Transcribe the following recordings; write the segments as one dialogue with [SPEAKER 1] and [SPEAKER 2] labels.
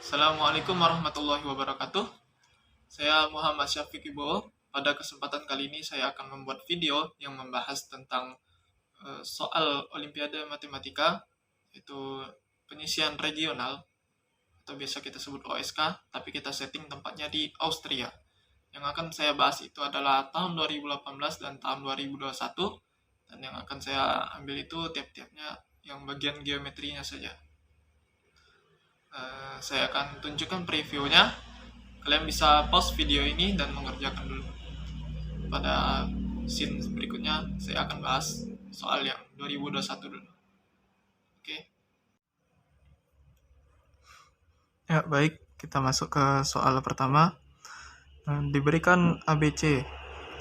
[SPEAKER 1] Assalamualaikum warahmatullahi wabarakatuh. Saya Muhammad Syafiq Ibowo. Pada kesempatan kali ini saya akan membuat video yang membahas tentang soal Olimpiade Matematika, yaitu penyisian regional atau biasa kita sebut OSK, tapi kita setting tempatnya di Austria. Yang akan saya bahas itu adalah tahun 2018 dan tahun 2021, dan yang akan saya ambil itu tiap-tiapnya yang bagian geometrinya saja. Saya akan tunjukkan previewnya. Kalian bisa pause video ini dan mengerjakan dulu. Pada scene berikutnya saya akan bahas soal yang 2021 dulu. Oke. Ya, baik. Kita masuk ke soal pertama. Diberikan ABC,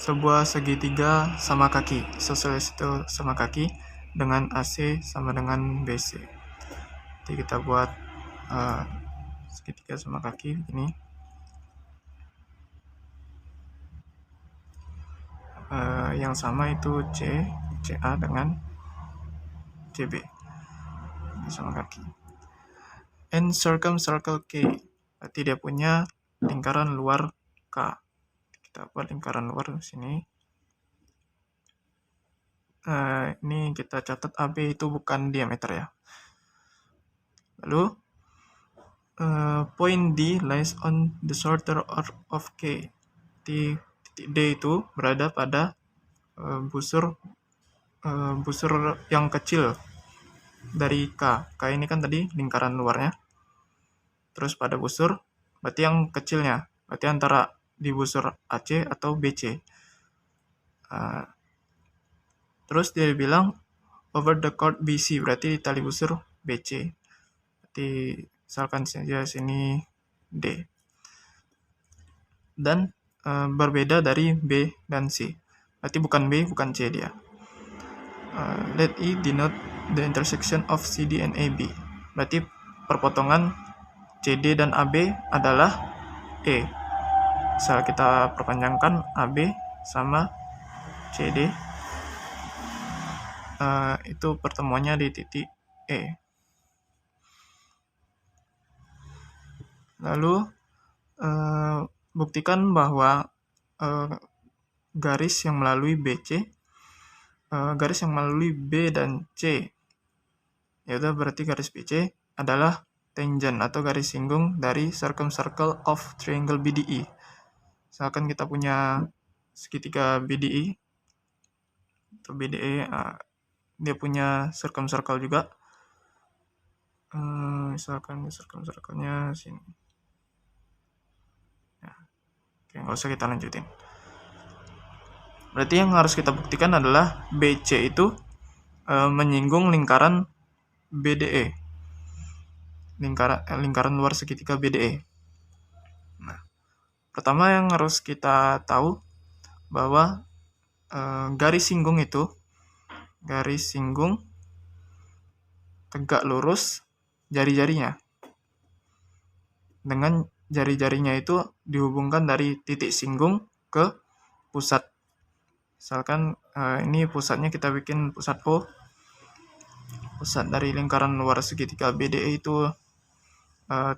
[SPEAKER 1] sebuah segitiga sama kaki, isosceles itu sama kaki, dengan AC sama dengan BC. Jadi kita buat segitiga sama kaki ini. Yang sama itu CA dengan CB sama kaki. And circle K, berarti dia punya lingkaran luar K. Kita buat lingkaran luar di sini. Ini kita catat AB itu bukan diameter ya. Lalu point D lies on the shorter of K. Titik D itu berada pada busur yang kecil dari K. K ini kan tadi lingkaran luarnya. Terus pada busur, berarti yang kecilnya. Berarti antara di busur AC atau BC. Terus dia bilang over the chord BC, berarti di tali busur BC. Berarti misalkan saja sini D. Dan berbeda dari B dan C. Berarti bukan B, bukan C dia. Let E denote the intersection of CD and AB. Berarti perpotongan CD dan AB adalah E. Misal kita perpanjangkan AB sama CD, itu pertemuannya di titik E. Lalu buktikan bahwa garis yang melalui BC, garis yang melalui B dan C, yaitu berarti garis BC adalah tangent atau garis singgung dari circle of triangle BDE. Misalkan kita punya segitiga BDE atau BDE, dia punya circle juga. Misalkan circle-nya sini. Ya. Oke, nggak usah kita lanjutin. Berarti yang harus kita buktikan adalah BC itu menyinggung lingkaran BDE. Lingkaran luar segitiga BDE. Nah, pertama yang harus kita tahu bahwa garis singgung tegak lurus jari-jarinya. Dengan jari-jarinya itu dihubungkan dari titik singgung ke pusat. Misalkan ini pusatnya kita bikin pusat O. Pusat dari lingkaran luar segitiga BDE itu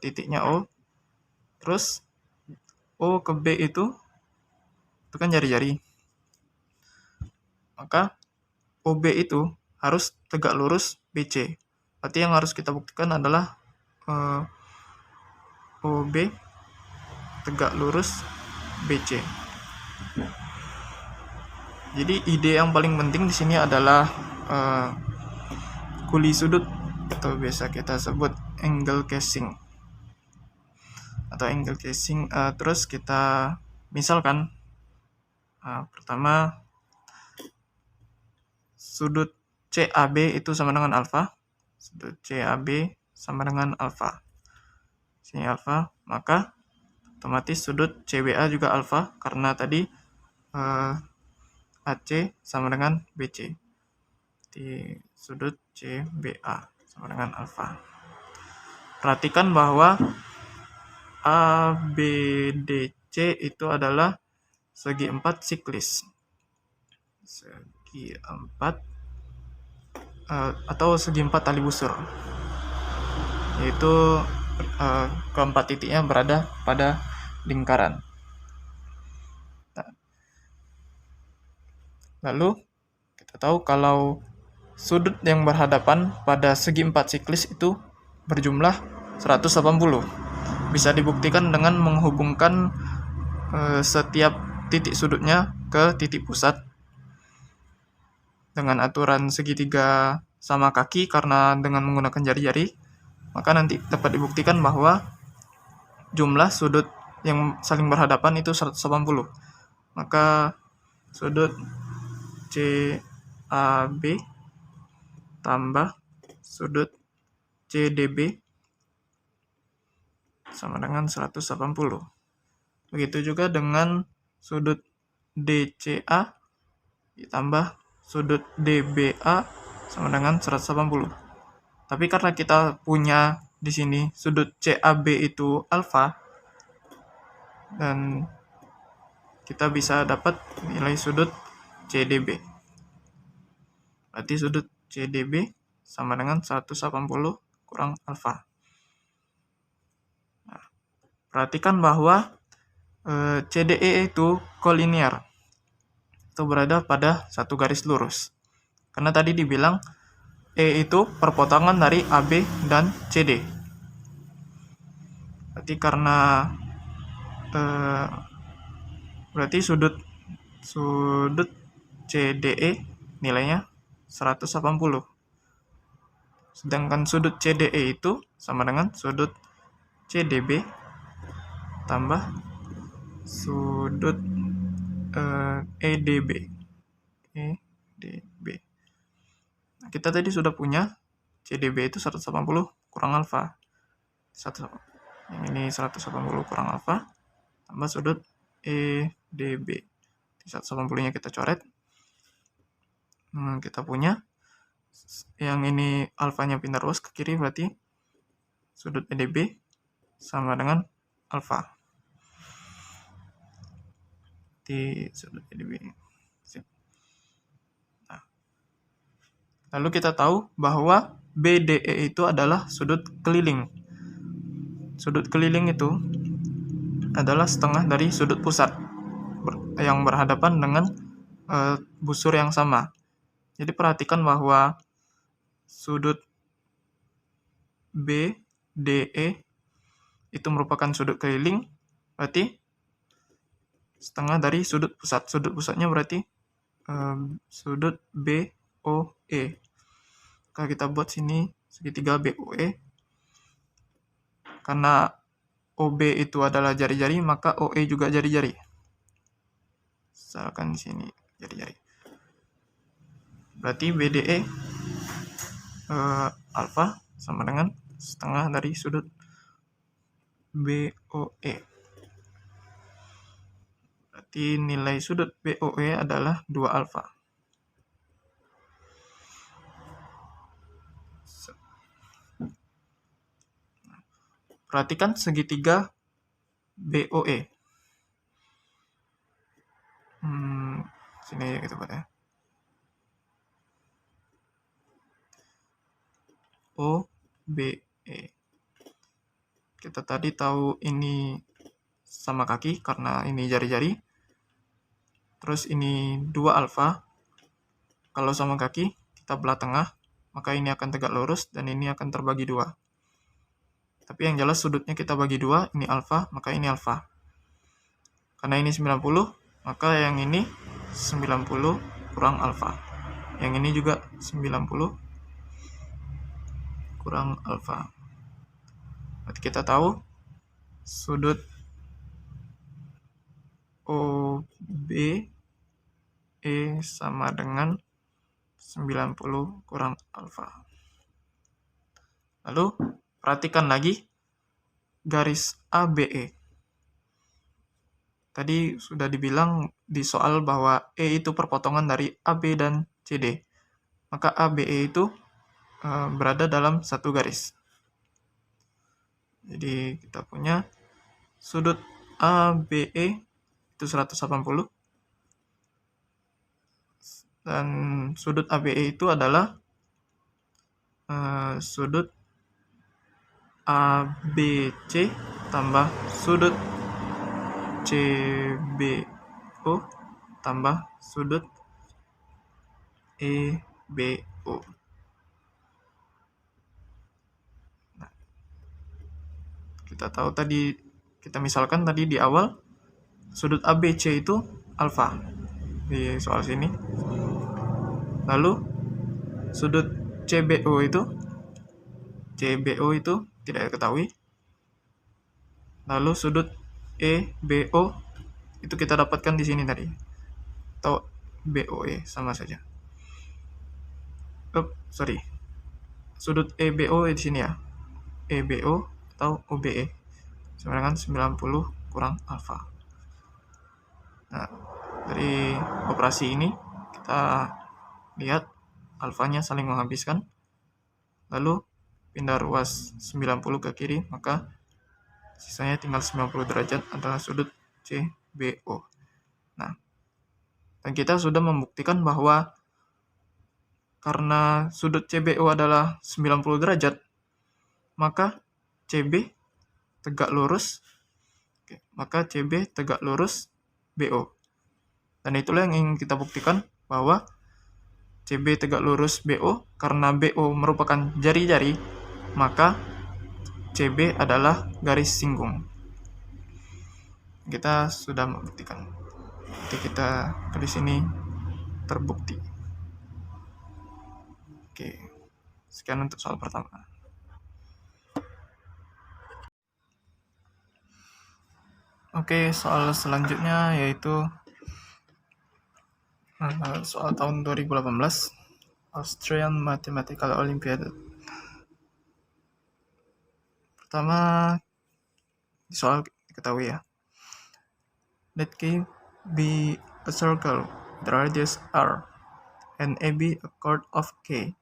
[SPEAKER 1] titiknya O. Terus O ke B itu kan jari-jari. Maka OB itu harus tegak lurus BC. Berarti yang harus kita buktikan adalah OB tegak lurus BC. Jadi ide yang paling penting di sini adalah kuli sudut atau biasa kita sebut angle casing. Terus kita misalkan pertama sudut CAB itu sama dengan alfa. Sudut CAB sama dengan alfa. Sini alfa, maka otomatis sudut CBA juga alfa karena tadi AC sama dengan BC. Di sudut CBA sama dengan alfa. Perhatikan bahwa ABDC itu adalah segi 4 siklis. Segi 4 atau segi 4 tali busur. Yaitu keempat titiknya berada pada lingkaran. Nah, lalu kita tahu kalau sudut yang berhadapan pada segi 4 siklis itu berjumlah 180. Bisa dibuktikan dengan menghubungkan setiap titik sudutnya ke titik pusat dengan aturan segitiga sama kaki, karena dengan menggunakan jari-jari maka nanti dapat dibuktikan bahwa jumlah sudut yang saling berhadapan itu 180. Maka sudut CAB tambah sudut CDB sama dengan 180. Begitu juga dengan sudut DCA ditambah sudut DBA sama dengan 180. Tapi karena kita punya di sini sudut CAB itu alfa, dan kita bisa dapat nilai sudut CDB. Berarti sudut CDB sama dengan 180 kurang alfa. Nah, perhatikan bahwa CDE itu kolinier, itu berada pada satu garis lurus. Karena tadi dibilang E itu perpotongan dari AB dan CD. Berarti sudut CDE nilainya 180. Sedangkan sudut CDE itu sama dengan sudut CDB tambah sudut EDB. Nah, kita tadi sudah punya CDB itu 180 kurang alfa. Yang ini 180 kurang alfa tambah sudut EDB. 180-nya kita coret. Kita punya yang ini alfanya pindah ruas ke kiri, berarti sudut EDB sama dengan alfa. Di sudut EDB. Nah, lalu kita tahu bahwa BDE itu adalah sudut keliling. Sudut keliling itu adalah setengah dari sudut pusat yang berhadapan dengan busur yang sama. Jadi perhatikan bahwa sudut BDE itu merupakan sudut keliling, berarti setengah dari sudut pusat. Sudut pusatnya berarti sudut BOE. Kalau kita buat sini segitiga BOE, karena OB itu adalah jari-jari, maka OE juga jari-jari. Misalkan di sini jari-jari. Berarti BDE alfa sama dengan setengah dari sudut BOE. Berarti nilai sudut BOE adalah 2 alfa. Perhatikan segitiga BOE. Sini aja kita buat ya. OBE. Kita tadi tahu ini sama kaki karena ini jari-jari. Terus ini 2 alfa. Kalau sama kaki, kita belah tengah, maka ini akan tegak lurus dan ini akan terbagi 2. Tapi yang jelas sudutnya kita bagi 2, ini alfa, maka ini alfa. Karena ini 90, maka yang ini 90 kurang alfa. Yang ini juga 90 kurang alfa. Berarti kita tahu sudut OBE sama dengan 90 kurang alfa. Lalu perhatikan lagi garis ABE. Tadi sudah dibilang di soal bahwa E itu perpotongan dari AB dan CD. Maka ABE itu berada dalam satu garis. Jadi kita punya sudut ABE itu 180. Dan sudut ABE itu adalah sudut ABC tambah sudut CBO tambah sudut EBO. Nah, kita misalkan tadi di awal sudut ABC itu alfa di soal sini. Lalu sudut CBO itu tidak diketahui. Lalu sudut EBO itu kita dapatkan di sini tadi. Atau BOE sama saja. Sudut EBO di sini ya. EBO atau OBE sama dengan 90 kurang alfa. Nah, dari operasi ini kita lihat alfanya saling menghabiskan. Lalu pindah ruas 90 ke kiri, maka sisanya tinggal 90 derajat adalah sudut CBO. Nah, dan kita sudah membuktikan bahwa karena sudut CBO adalah 90 derajat, maka CB tegak lurus. Maka CB tegak lurus BO. Dan itulah yang ingin kita buktikan, bahwa CB tegak lurus BO karena BO merupakan jari-jari, maka CB adalah garis singgung. Kita sudah membuktikan. Jadi kita di sini terbukti. Oke, sekian untuk soal pertama. Oke, soal selanjutnya yaitu soal tahun 2018 Australian Mathematical Olympiad. Pertama, di soal diketahui ya. Let K be a circle with radius R and AB a chord of K.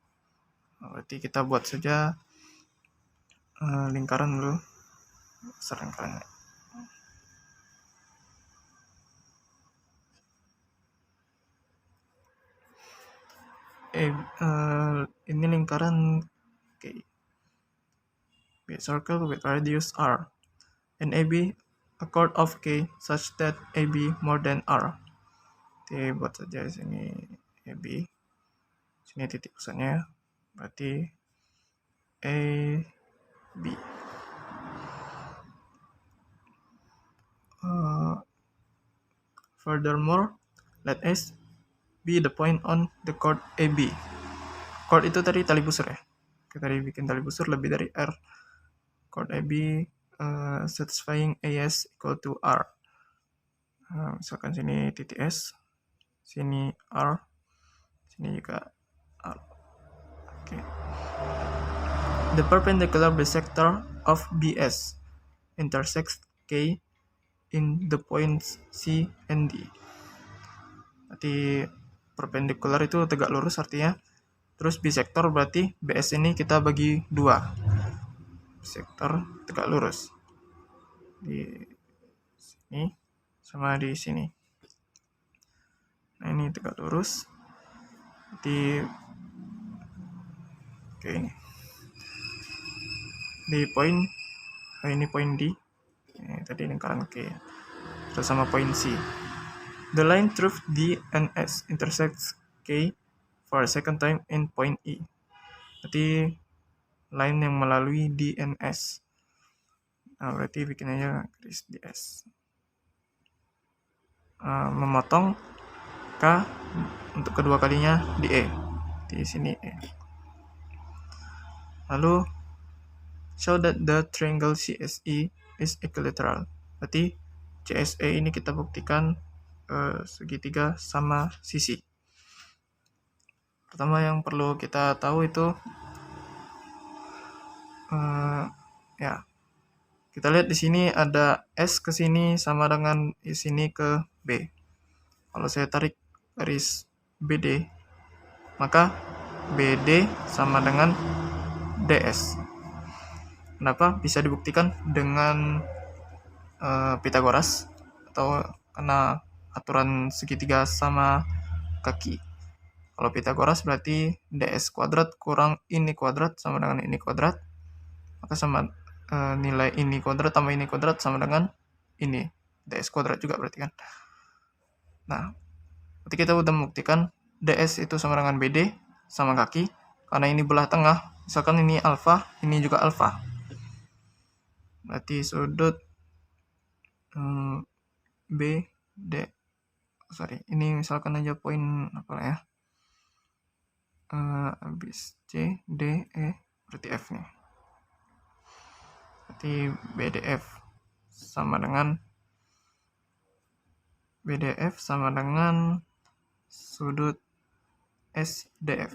[SPEAKER 1] Berarti kita buat saja lingkaran dulu. Lingkarannya. Ini lingkaran K. Be a circle with radius R and AB a chord of K such that AB more than R. Jadi buat saja sini AB, sini titik pusatnya, berarti AB. Furthermore, let S be the point on the chord AB. Chord itu tadi tali busur ya. Kita tadi bikin tali busur lebih dari R. Chord AB satisfying AS equal to R. Misalkan sini titik S, sini R, sini juga R. Okay. The perpendicular bisector of BS intersects K in the points C and D. Berarti perpendikular itu tegak lurus artinya. Terus bisektor berarti BS ini kita bagi 2. Bisektor tegak lurus. Di sini sama di sini. Nah, ini tegak lurus. Oke, ini. Di poin, ini poin D. Ini tadi lingkaran K. Terus sama poin C. The line through D and S intersects K for a second time in point E. Berarti line yang melalui D and S. Nah, berarti bikin aja garis DS. Memotong K untuk kedua kalinya di E. Di sini E. Lalu show that the triangle CSE is equilateral. Berarti CSE ini kita buktikan segitiga sama sisi. Pertama yang perlu kita tahu itu kita lihat di sini ada S ke sini sama dengan di sini ke B. Kalau saya tarik garis BD, maka BD sama dengan DS. Kenapa? Bisa dibuktikan dengan Pythagoras atau karena aturan segitiga sama kaki. Kalau Pythagoras berarti ds kuadrat kurang ini kuadrat sama dengan ini kuadrat, maka sama nilai ini kuadrat tambah ini kuadrat sama dengan ini, ds kuadrat juga berarti kan. Nah, berarti kita udah membuktikan ds itu sama dengan bd sama kaki, karena ini belah tengah, misalkan ini alfa, ini juga alfa. Berarti sudut ini misalkan aja poin apa ya, habis C, D, E, berarti F nih. Berarti BDF sama dengan sudut SDF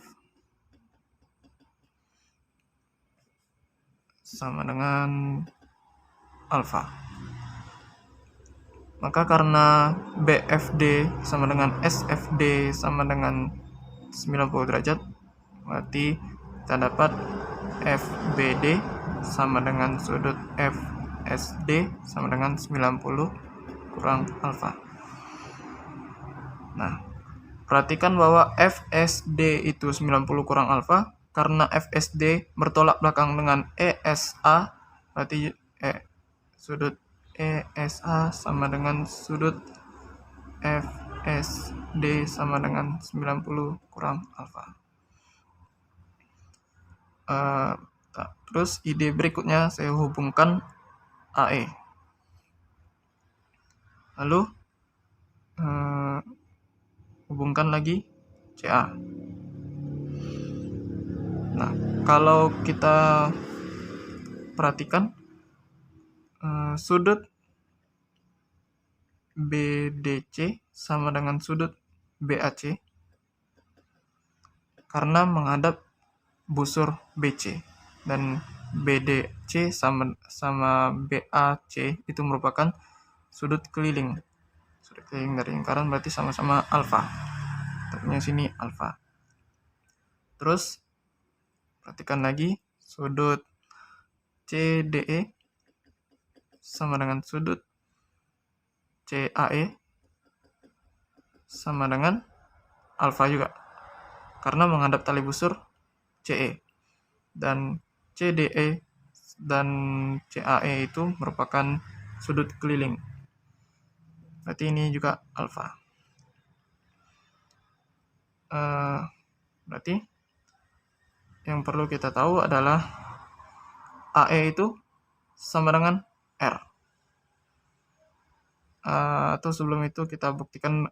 [SPEAKER 1] sama dengan alfa. Maka karena BFD sama dengan SFD sama dengan 90 derajat, berarti kita dapat FBD sama dengan sudut FSD sama dengan 90 kurang alfa. Nah, perhatikan bahwa FSD itu 90 kurang alfa, karena FSD bertolak belakang dengan ESA, berarti sudut ESA sama dengan sudut FSD sama dengan 90 kurang alfa. Terus ide berikutnya saya hubungkan AE. Lalu hubungkan lagi CA. Nah, kalau kita perhatikan sudut BDC sama dengan sudut BAC karena menghadap busur BC, dan BDC sama BAC itu merupakan sudut keliling dari lingkaran, berarti sama-sama alfa. Tentunya sini alfa. Terus perhatikan lagi sudut CDE sama dengan sudut CAE sama dengan alfa juga, karena menghadap tali busur CE, dan CDE dan CAE itu merupakan sudut keliling, berarti ini juga alfa. Berarti yang perlu kita tahu adalah AE itu sama dengan R. Atau sebelum itu kita buktikan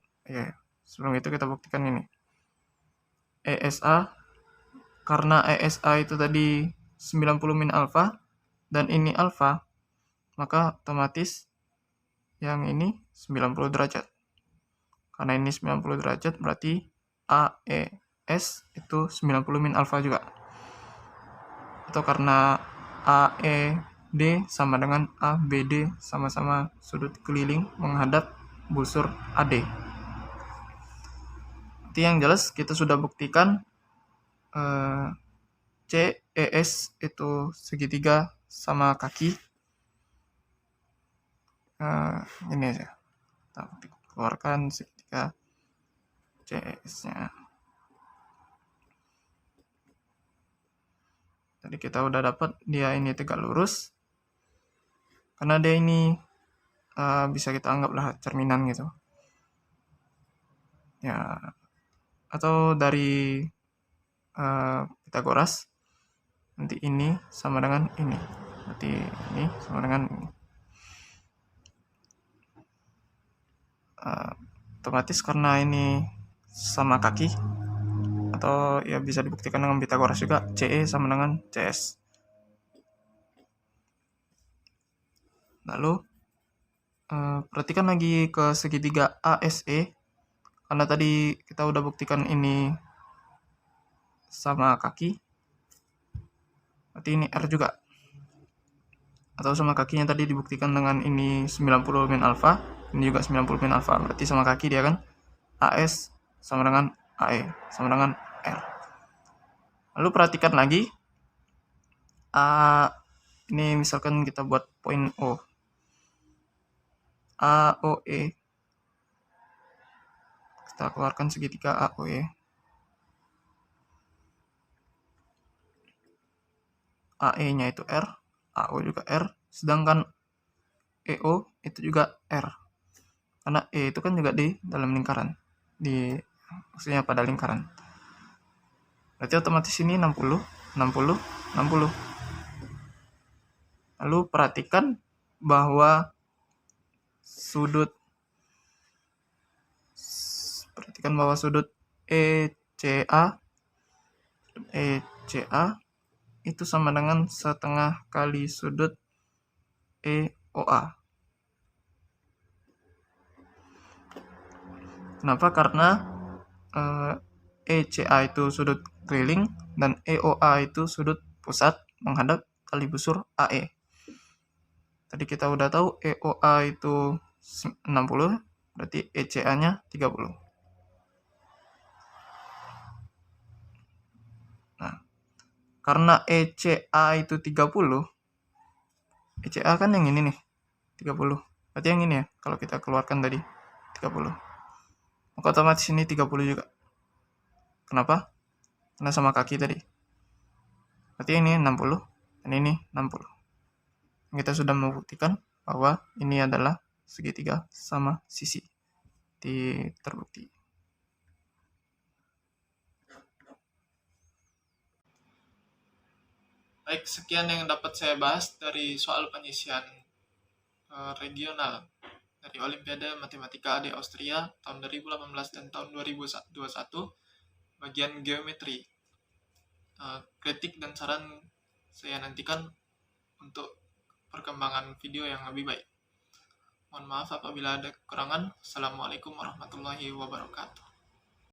[SPEAKER 1] ini ESA, karena ESA itu tadi 90 min alfa dan ini alfa, maka otomatis yang ini 90 derajat. Karena ini 90 derajat berarti AES itu 90 min alfa juga. Atau karena AED sama dengan ABD sama-sama sudut keliling menghadap busur AD. Jadi yang jelas kita sudah buktikan CES itu segitiga sama kaki. Ini aja, kita keluarkan segitiga CES-nya. Jadi kita udah dapat dia ini tegak lurus, karena dia ini bisa kita anggaplah cerminan gitu ya, atau dari Pitagoras, nanti ini sama dengan ini, berarti ini sama dengan ini. Otomatis karena ini sama kaki, atau ya bisa dibuktikan dengan Pitagoras juga, CE sama dengan CS. Lalu perhatikan lagi ke segitiga ASE, karena tadi kita udah buktikan ini sama kaki, berarti ini R juga, atau sama kakinya tadi dibuktikan dengan ini 90 min alfa, ini juga 90 min alfa, berarti sama kaki dia kan. AS sama dengan AE sama dengan R. Lalu perhatikan lagi ini misalkan kita buat poin O, AOE, kita keluarkan segitiga AOE. AE nya itu R, AO juga R, sedangkan EO itu juga R. Karena E itu kan juga di dalam lingkaran, maksudnya pada lingkaran. Berarti otomatis ini 60, 60, 60. Lalu perhatikan bahwa sudut ECA itu sama dengan setengah kali sudut EOA. Kenapa? Karena ECA itu sudut keliling dan EOA itu sudut pusat menghadap kali busur AE. Tadi kita udah tahu EOA itu 60, berarti ECA-nya 30. Nah, karena ECA itu 30, ECA kan yang ini nih, 30. Berarti yang ini ya, kalau kita keluarkan tadi, 30. Maka otomatis ini 30 juga. Kenapa? Karena sama kaki tadi. Berarti ini 60, dan ini 60. Kita sudah membuktikan bahwa ini adalah segitiga sama sisi. Terbukti. Baik, sekian yang dapat saya bahas dari soal penyisian regional dari Olimpiade Matematika di Austria tahun 2018 dan tahun 2021 bagian geometri. Kritik dan saran saya nantikan untuk perkembangan video yang lebih baik. Mohon maaf apabila ada kekurangan. Assalamualaikum warahmatullahi wabarakatuh.